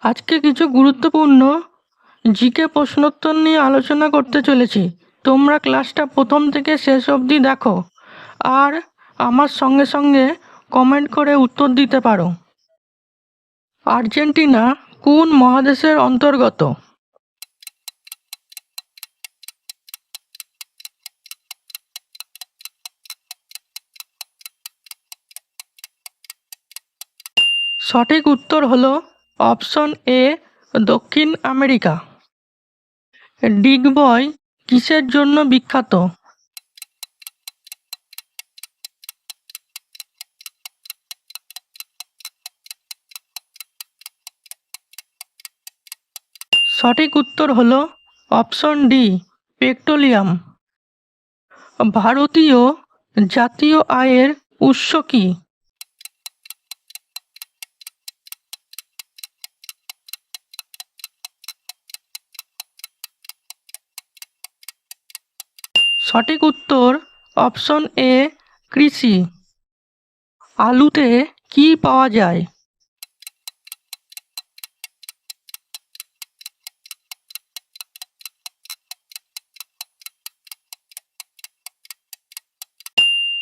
আজকে কিছু গুরুত্বপূর্ণ জিকে প্রশ্নোত্তর নিয়ে আলোচনা করতে চলেছি। তোমরা ক্লাসটা প্রথম থেকে শেষ অবধি দেখো আর আমার সঙ্গে সঙ্গে কমেন্ট করে উত্তর দিতে পারো। আর্জেন্টিনা কোন মহাদেশের অন্তর্গত? সঠিক উত্তর হলো অপশন এ, দক্ষিণ আমেরিকা। ডিগবয় কিসের জন্য বিখ্যাত? সঠিক উত্তর হলো অপশন ডি, পেট্রোলিয়াম। ভারতীয় জাতীয় আয়ের উৎস কি? সঠিক উত্তর অপশন এ, কৃষি। আলুতে কি পাওয়া যায়?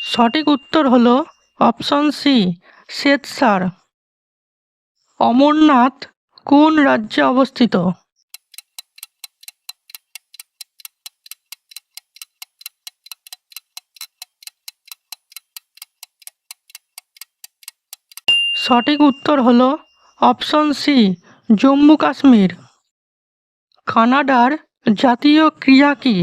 সঠিক উত্তর হলো অপশন সি, শ্বেতসার। অমরনাথ কোন রাজ্যে অবস্থিত? সঠিক উত্তর হলো অপশন সি, জম্মু কাশ্মীর। কানাডার জাতীয় ক্রীড়া কি?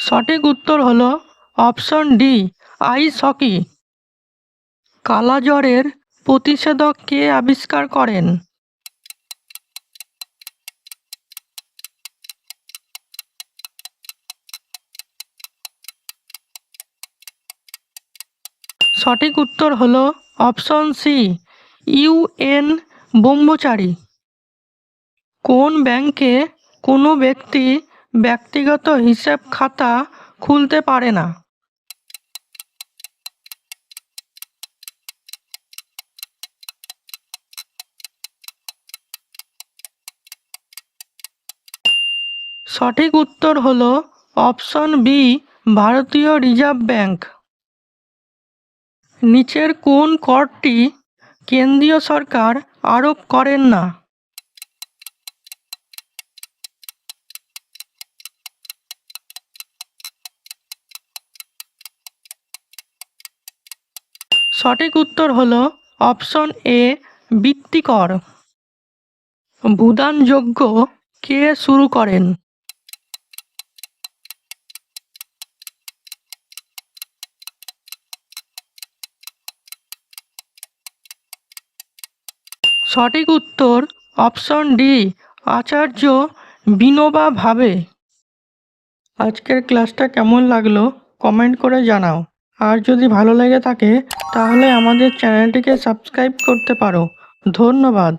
সঠিক উত্তর হলো অপশন ডি, আইস হকি। কালাজ্বরের প্রতিষেধক কে আবিষ্কার করেন? সঠিক উত্তর হলো অপশন সি, ইউএন ব্রহ্মচারী। কোন ব্যাংকে কোনো ব্যক্তি ব্যক্তিগত হিসাব খাতা খুলতে পারে না? সঠিক উত্তর হলো অপশন বি, ভারতীয় রিজার্ভ ব্যাংক। নিচের কোন করটি কেন্দ্রীয় সরকার আরোপ করেন না? সঠিক উত্তর হলো অপশন এ, বৃত্তিকর। ভূদান যজ্ঞ কে শুরু করেন? সঠিক উত্তর অপশন ডি, আচার্য বিনোবা ভাবে। আজকের ক্লাসটা কেমন লাগলো কমেন্ট করে জানাও। আর যদি ভালো লেগে থাকে তাহলে আমাদের চ্যানেলটিকে সাবস্ক্রাইব করতে পারো। ধন্যবাদ।